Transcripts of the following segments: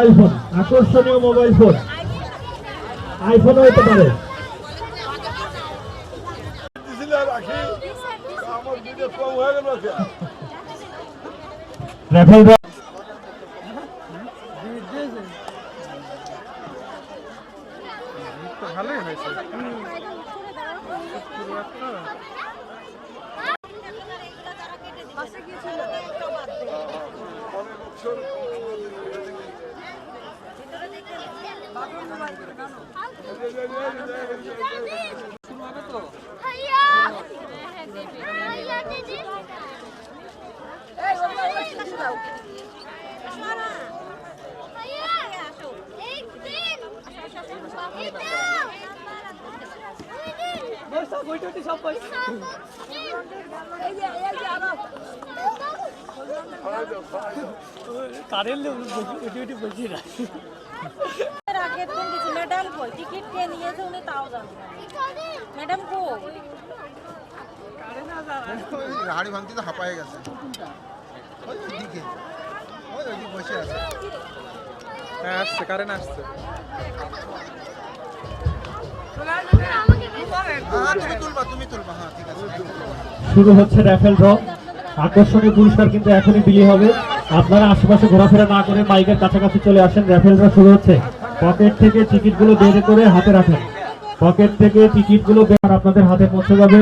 IPhone, আকর্ষণীয় mobile phone, আইফোনও হতে পারে। রাফেল ভালোই হয়েছে। হাড়ি ভাঙতে তো হাঁপায় গেছে, বসে আছে। আসছে কারেন্ট আসছে। শুরু হচ্ছে রাফেল ড্র। আকর্ষণীয় পুরস্কার কিন্তু এখনই বিলি হবে। আপনারা আশেপাশে ঘোরাফেরা না করে মাইকের কাছাকাছি চলে আসেন। রাফেল ড্র শুরু হচ্ছে। পকেট থেকে টিকিটগুলো বের করে হাতে রাখেন। পকেট থেকে টিকিটগুলো বের আপনাদের হাতে পৌঁছে যাবে।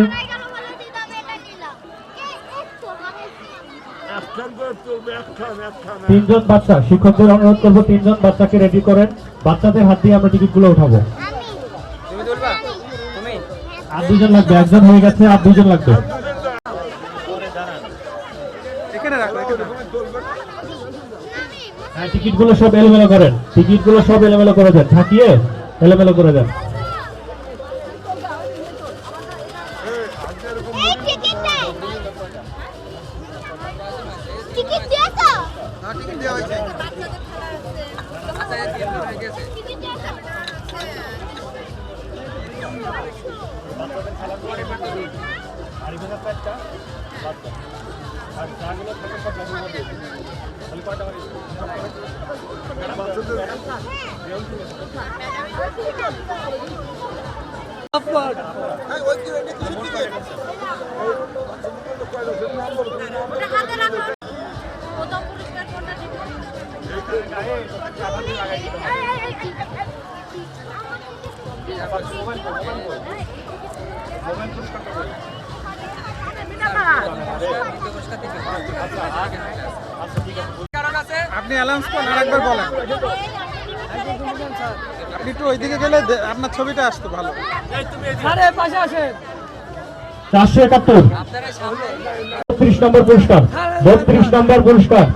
তিনজন বাচ্চা, শিক্ষকদের অনুরোধ করবো তিনজন বাচ্চাকে রেডি করেন। বাচ্চাদের হাত দিয়ে আমরা টিকিটগুলো উঠাবো। আর দুজন লাগবে, একজন হয়ে গেছে, আর দুজন লাগবে। হ্যাঁ, টিকিটগুলো সব এলোমেলো করেন, টিকিটগুলো সব এলোমেলো করে দেন, ঠাকিয়ে এলোমেলো করে দেন। আপনি অ্যালাউন্স করেন, আরেকবার বলেন। আপনি একটু ওইদিকে গেলে আপনার ছবিটা আসতো ভালো। 471 32 নম্বর পুরস্কার, 32 নম্বর পুরস্কার,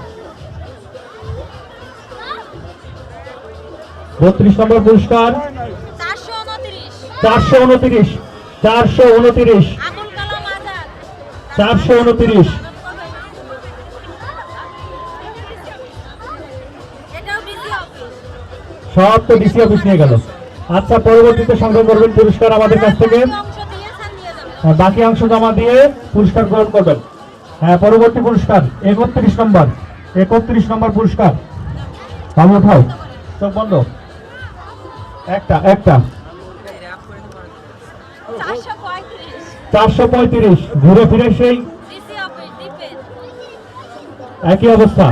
32 নম্বর পুরস্কার, 429 429 429 সব তো ডিসি অফিস নিয়ে গেল। আচ্ছা, পরবর্তীতে সংগ্রহ করবেন পুরস্কার আমাদের কাছ থেকে। বাকি অংশ জমা দিয়ে পুরস্কার গ্রহণ করবেন। হ্যাঁ, পরবর্তী পুরস্কার 31 নম্বর, 31 নম্বর পুরস্কার। বাবু উঠাও, চোখ বন্ধ। একটা 435 ঘুরে ফিরে সেই একই অবস্থা।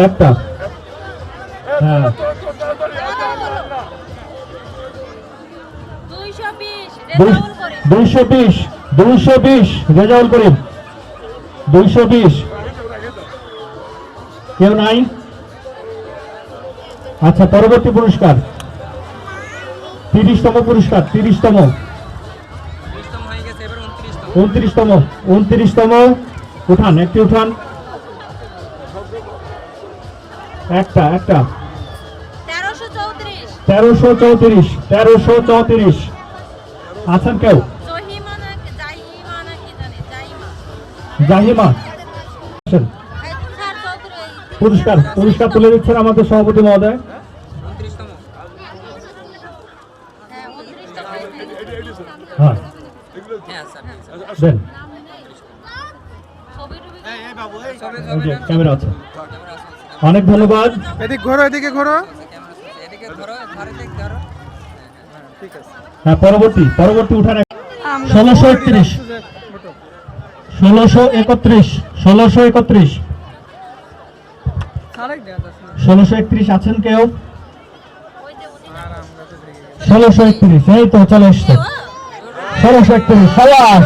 একটা হ্যাঁ, 220 রেজাউল করিম, 220 কেউ নাই। আচ্ছা, পরবর্তী পুরস্কার 30তম পুরস্কার, 30তম 29তম উঠান, একটি উঠান। একটা 1334 আছেন কেউ? জাহিমা পুরস্কার তুলে দিচ্ছেন আমাদের সভাপতি মহোদয়। হ্যাঁ দেন এই যে ক্যামেরা আছে। অনেক ধন্যবাদ। এদিকে ঘোরো, এদিকে ঘোরো। ঠিক আছে। হ্যাঁ পরবর্তী উঠান 1631 1631 1631 আছেন কেউ? 1631 এই তো চলে এসছে 1631 সাবাস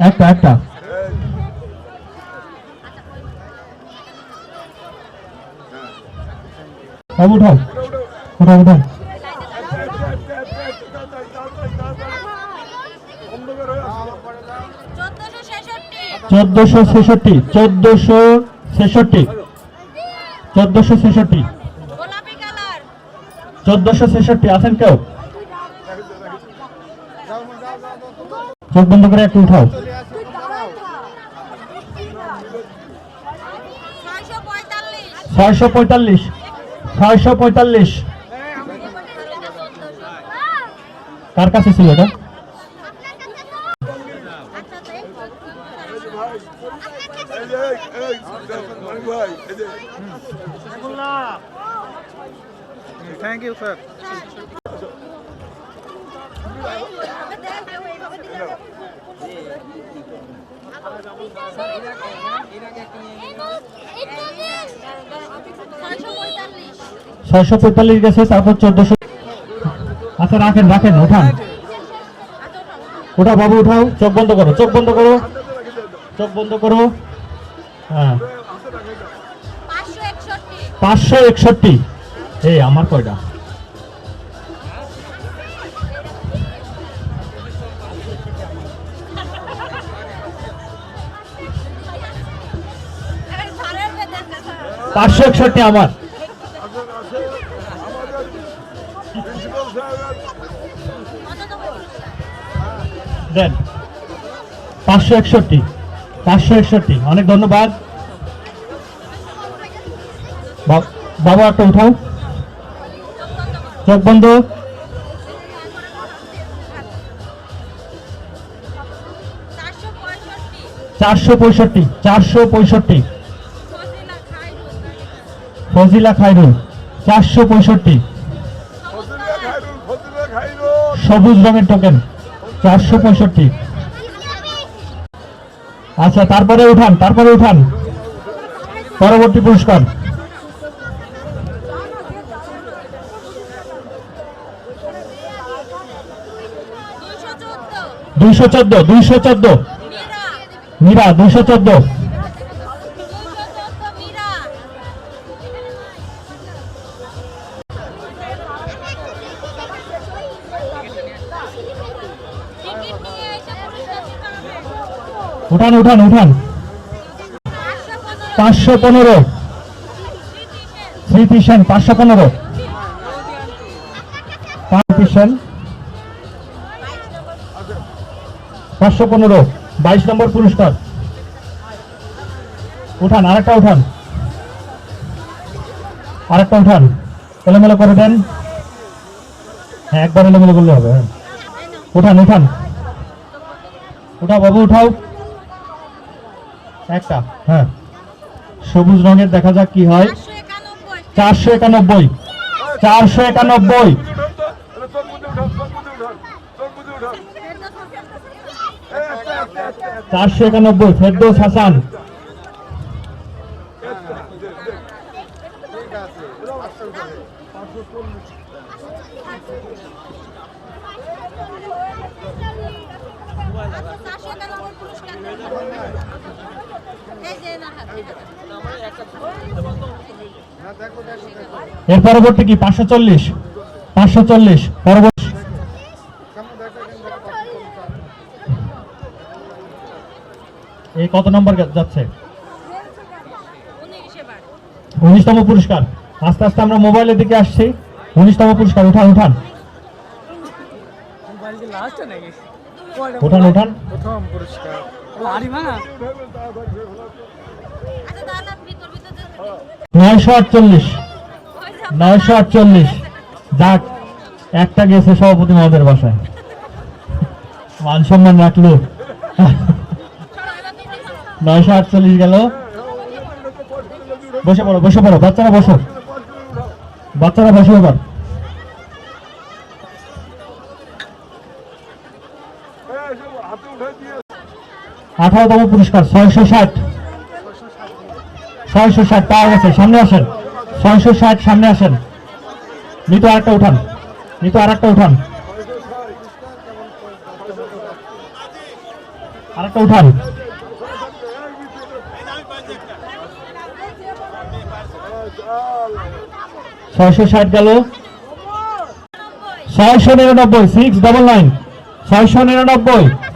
একটা উঠাও 1466 আছেন কেউ? চোখ বন্ধ করে একটু উঠাও। 645 কার কাছে ছিল এটা? Thank you sir. ছয়শো 645 গেছে, তারপর 1400। আচ্ছা রাখেন উঠান বাবু উঠাও। চোখ বন্ধ করো। হ্যাঁ 561 এই আমার কয়টা? পাঁচশো 61 আমার। দেন 561 অনেক ধন্যবাদ। বাবা একটা উঠাও। চোখ বন্ধ। 465 ফজিলা খায়রুল 465 সবুজ রঙের টোকেন 465। আচ্ছা তারপরে উঠান পরবর্তী পুরস্কার। দুইশো চোদ্দ মীরা 214। উঠান 515 স্মৃতি সেন 515 22 নম্বর পুরস্কার। উঠান আরেকটা উঠান এলোমেলো করে দেন। হ্যাঁ একবার এলোমেলো করলে হবে। উঠান উঠাও বাবু উঠাও একটা। হ্যাঁ সবুজ রঙের দেখা যাক কি হয়। 491 491 ফেরদৌস হাসান। এর পরবর্তী কি 540 পরবর্তী। এই কত নম্বর যাচ্ছে? 19তম পুরস্কার। আস্তে আস্তে আমরা মোবাইলের দিকে আসছি। 19তম পুরস্কার। উঠান প্রথম পুরস্কার 948 যাক, একটা গেছে সভাপতি মহোদয়ের বাসায়, মান সম্মান রাখলো। 948 গেল। বসে পড়ো, বসে পড়ো, বাচ্চারা বসো, বাচ্চারা বসো এবার। 18তম পুরস্কার 660, 660 পাওয়া গেছে। সামনে আসেন, 660 সামনে আসেন। নিতো আরেকটা উঠান, নিতো আরেকটা উঠান, আরেকটা উঠান। 660 গেল। 699, 699, 699,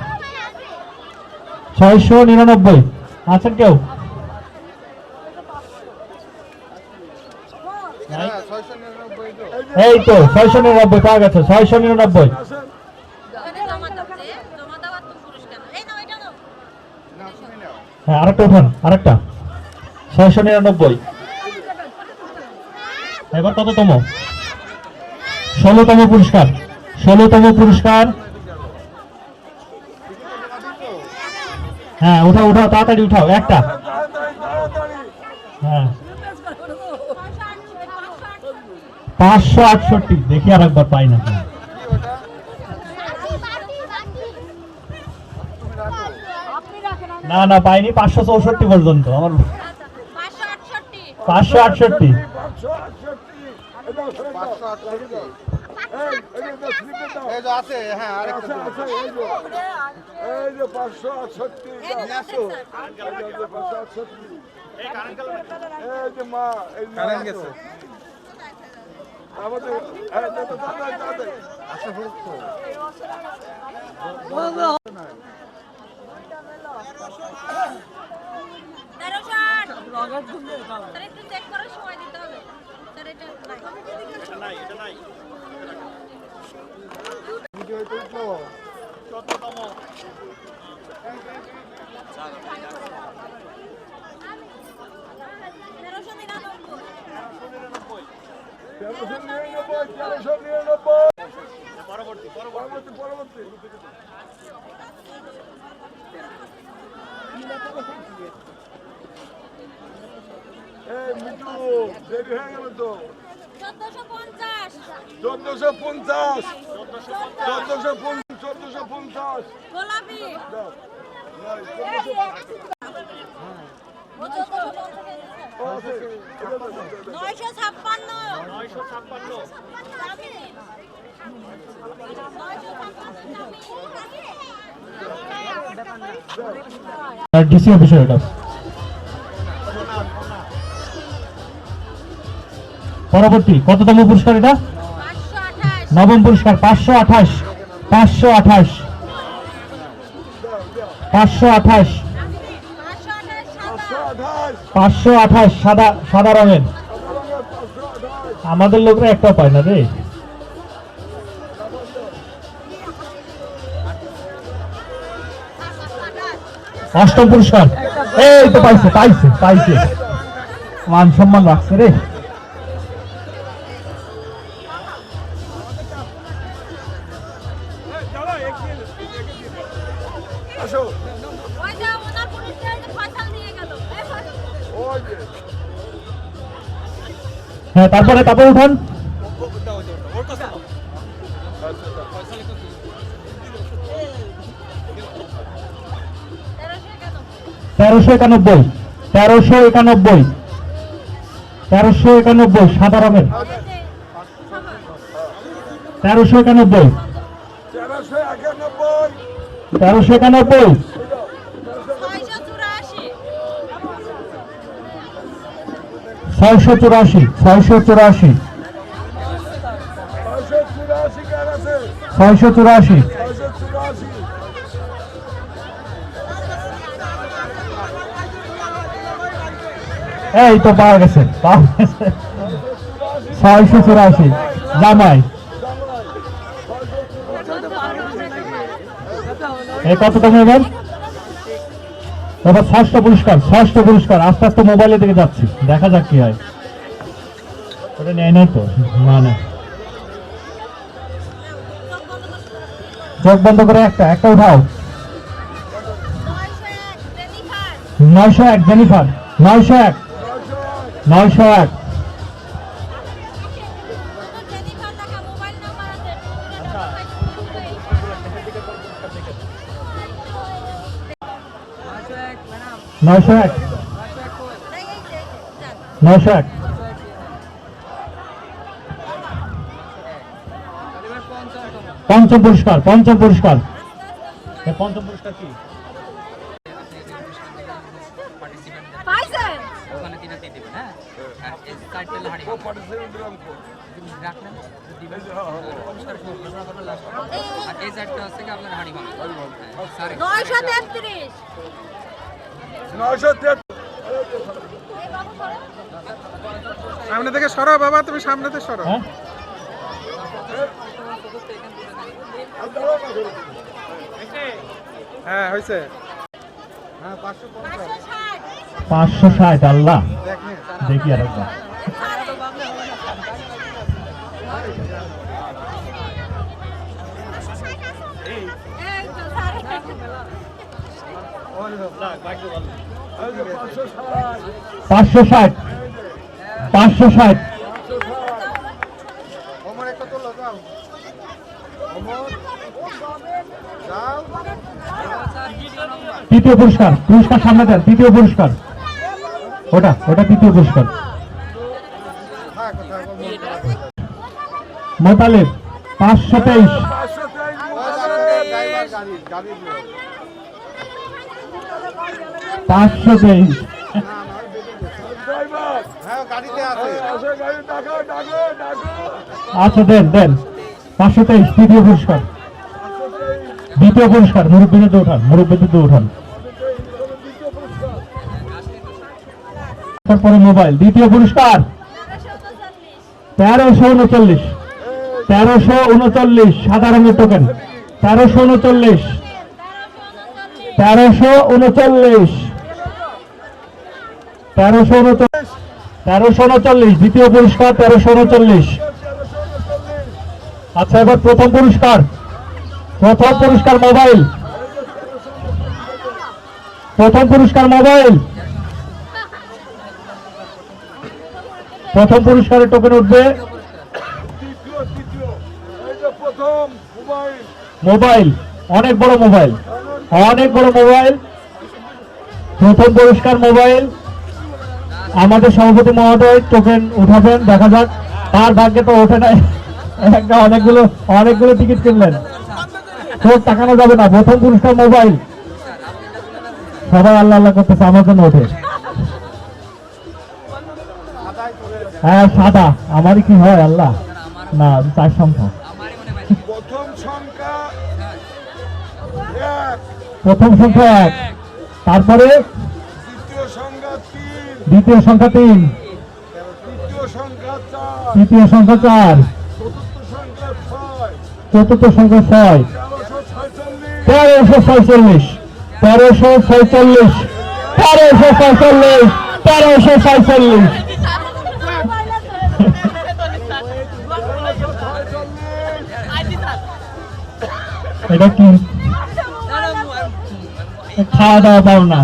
699 আছেন কেউ? হ্যাঁ 699 তো। এই তো 699 পাওয়া গেছে। 699, হ্যাঁ আরেকটা উঠান, আরেকটা। 699 এবার কততম? 16তম পুরস্কার, 16তম পুরস্কার। হ্যাঁ উঠাও, উঠাও, তাড়াতাড়ি উঠাও একটা। হ্যাঁ 568, দেখি আর একবার পাই না। না না পাইনি, 564 পর্যন্ত আমার। 568, 568 এই যে আছে, হ্যাঁ আরেকটা আছে, এই যে 568 নিয়ে আসো। এই যে মা, এই কারেন্ট গেছে আমাদের। এই তো দাদা আচ্ছা হোক তো। ভিডিও তো উঠলো। পরবর্তী এই মিঠু দেরি হয়ে গেল তো। 1450, 1450 গোলাপি নয়শো ছাপ্পান্ন ডিসি অফিসার এটা। পরবর্তী কততম পুরস্কার এটা? 9ম পুরস্কার 528, 528, 528, 528 সাদা, সাদা রঙের। আমাদের লোকরা একটাও পায় না রে। অষ্টম পুরস্কার, এই তো পাইছে, পাইছে, পাইছে, মান সম্মান রাখছে রে। হ্যাঁ তারপরে উঠান। 1391, 1391, 1391 সাদা রঙের। 1391, 1391, 684, 684, 684, এই তো পাওয়া গেছে, পাওয়া গেছে। 684 জামাই। এই কততম এবার? এবার ষষ্ঠ পুরস্কার, ষষ্ঠ পুরস্কার। আস্তে আস্তে মোবাইলের দিকে যাচ্ছি, দেখা যাক কি হয়। ওটা নেয় নাই তো, না না চোখ বন্ধ করে একটা একটা উঠাও। 901 জেনিফার, 901 901। নয়শো এক 901। পঞ্চম পুরস্কার, পঞ্চম পুরস্কার। পঞ্চম পুরস্কার কি? ওখানে কিনে দিয়ে দিবেন, হ্যাঁ? আর এই সাইড পেলে হাঁড়ি ভাঙা। রাখলেন, দিবেন। পুরস্কার শুরু করবেন, আমরা করবেন last টা। আর এই সাইডটা হচ্ছে কি আপনার হাঁড়ি ভাঙা। হ্যাঁ, sorry। 933 933। সামনে থেকে সরো বাবা, তুমি সামনে থেকে সরো। হ্যাঁ? হ্যাঁ হয়েছে। 560। আল্লাহ, দেখি আর একবার। এই যে 560। 560 560। ওমর একটা তো লাগাও। ওমর যাও। তৃতীয় পুরস্কার, পুরস্কার সামনে দেন। তৃতীয় পুরস্কার, ওটা ওটা তৃতীয় পুরস্কার। মোতালেব 523। 523। হ্যাঁ গাড়িতে আছে। গাড়ি ডাকো ডাকো ডাকো। আচ্ছা দেন দেন। 523 তৃতীয় পুরস্কার। দ্বিতীয় পুরস্কার মুরব্বীদের উঠান, মুরব্বীদের উঠান। তারপরে মোবাইল। দ্বিতীয় পুরস্কার 1339। 1339 সাদা রঙের টোকেন। 1339 1339 1339 দ্বিতীয় পুরস্কার 1339। আচ্ছা এবার প্রথম পুরস্কার। প্রথম পুরস্কার মোবাইল। প্রথম পুরস্কার মোবাইল। প্রথম পুরস্কারের টোকেন উঠবে। প্রথম মোবাইল। মোবাইল, অনেক বড় মোবাইল, অনেক বড় মোবাইল। প্রথম পুরস্কার মোবাইল। আমাদের সভাপতি মহোদয় টোকেন উঠাবেন, দেখা যাক। তার ভাগ্যে তো ওঠে নাই, একটা অনেকগুলো টিকিট কিনলেন, চোখ তাকানো যাবে না। প্রথম পুরস্কার মোবাইল। সবাই আল্লাহ আল্লাহ করতেছে, আমার জন্য ওঠে। হ্যাঁ সাদা, আমারই কি হয় আল্লাহ, না 4 সংখ্যা। প্রথম সংখ্যা এক। প্রথম সংখ্যা 1, তারপরে দ্বিতীয় সংখ্যা 3। দ্বিতীয় সংখ্যা 3, তৃতীয় সংখ্যা 4। তৃতীয় সংখ্যা 4, চতুর্থ সংখ্যা 6। চতুর্থ সংখ্যা 6। 1346 1346 1346 1346। এটা কি খাওয়া দাওয়া পাও না?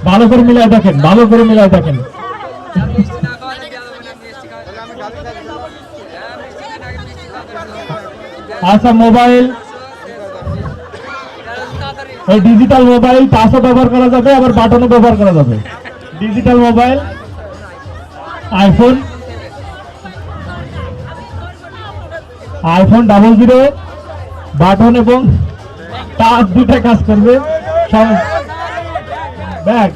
ভালো করে মিলাই দেখেন, ভালো করে মিলাই দেখেন। আচ্ছা মোবাইল, এই ডিজিটাল মোবাইল টাচও ব্যবহার করা যাবে, আবার বাটনও ব্যবহার করা যাবে। Digital mobile iPhone, iPhone 00, button এবং টাচ দুটা কাজ করবে। ব্যাগ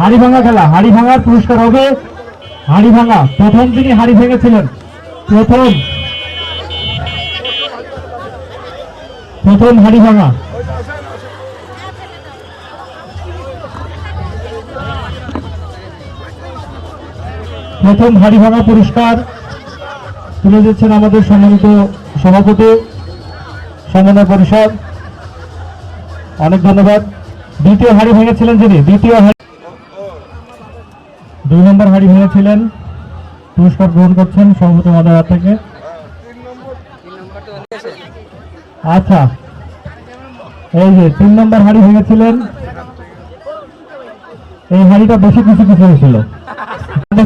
হাড়ি ভাঙা খেলা, হাড়ি ভাঙার পুরস্কার হবে হাড়ি ভাঙা। প্রথম তিনি হাড়ি ভেঙেছিলেন, প্রথম হাড়ি ভাঙা। প্রথম হাড়ি ভাঙা পুরস্কার তুলে দিচ্ছেন আমাদের সম্মানিত সভাপতি সমন্বয় পরিষদ। অনেক ধন্যবাদ। দ্বিতীয় হাড়ি ভেঙেছিলেন যিনি, দ্বিতীয় হাড়ি 2 নম্বর হাড়ি ভেঙেছিলেন, পুরস্কার গ্রহণ করছেন সভাপতি মহোদয়ের হাত থেকে। 3 নম্বর 3 নম্বর তো অনেক আছে। আচ্ছা, এই যে 3 নম্বর হাড়ি ভেঙেছিলেন, এই হাড়িটা বেশি কিছু ছিল।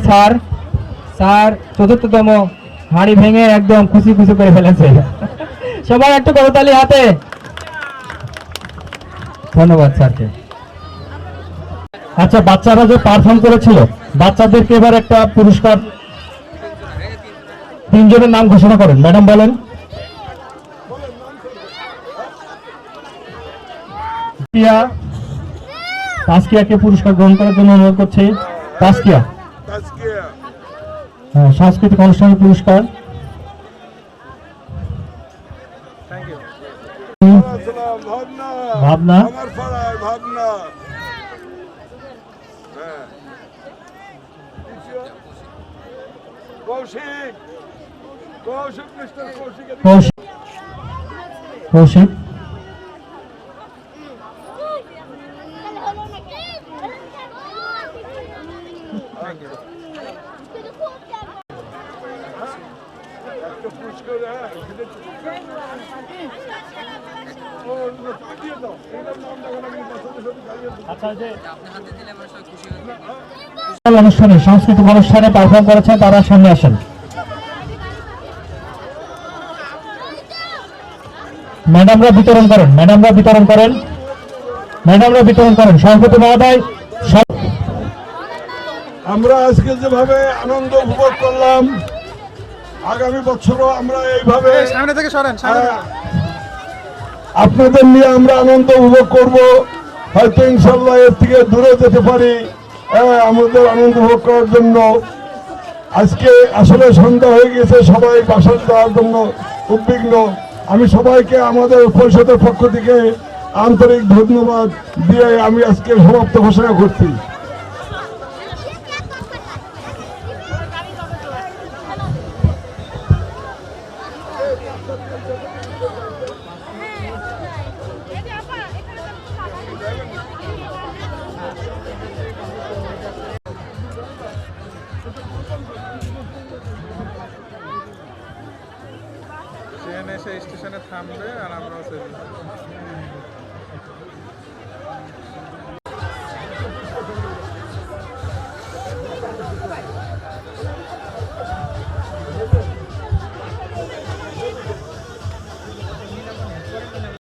স্যার স্যার চতুর্থতম হাড়ি ভেঙে একদম খুশি করে ফেলেছে। সবাই একটু করতালি হাতে। ধন্যবাদ স্যারকে। আচ্ছা, বাচ্চারা যে পারফর্ম করেছিল, বাচ্চাদেরকে এবার একটা পুরস্কার, 3 জনের নাম ঘোষণা করেন। ম্যাডাম বলেন। তাসকিয়াকে পুরস্কার গ্রহণ করার জন্য অনুরোধ করছি। তাসকিয়া, তাজকিয়া হ্যাঁ, সাংস্কৃতিক অনুষ্ঠানের পুরস্কার। Thank you. আসসালাম ভাবনা ভাবনা। আমার পাড়ায় ভাবনা হ্যাঁ কৌশিক কৌশিক মিস্টার কৌশিক কৌশিক, একটা পুরস্কার হ্যাঁ তুমি দিয়ে দাও এটার নাম দেখো না কিন্তু বাচ্চাদের সাথে গাড়ি আচ্ছা, যে আপনার হাতে দিলে আমরা সবাই খুশি হই। অনুষ্ঠানে, সাংস্কৃতিক অনুষ্ঠানে পারফর্ম করেছেন তারা সামনে আসেন। ম্যাডামরা বিতরণ করেন, সভাপতি মহোদয়। আমরা আজকে যেভাবে আনন্দ উপভোগ করলাম, আগামী বছরও আমরা এইভাবে সামনে থেকে সরেন, সামনে থেকে। আপনাদের নিয়ে আমরা আনন্দ উপভোগ করব। হয়তো ইনশাল্লাহ এর থেকে দূরে যেতে পারি আমাদের আনন্দ উপভোগ করার জন্য। আজকে আসলে সন্ধ্যা হয়ে গেছে, সবাই বাসায় যাওয়ার জন্য উদ্বিগ্ন। আমি সবাইকে আমাদের পরিষদের পক্ষ থেকে আন্তরিক ধন্যবাদ দিয়ে আমি আজকে সমাপ্ত ঘোষণা করছি। ট্রেন এসে স্টেশনে থামবে আর আমরাও চলে যাবো।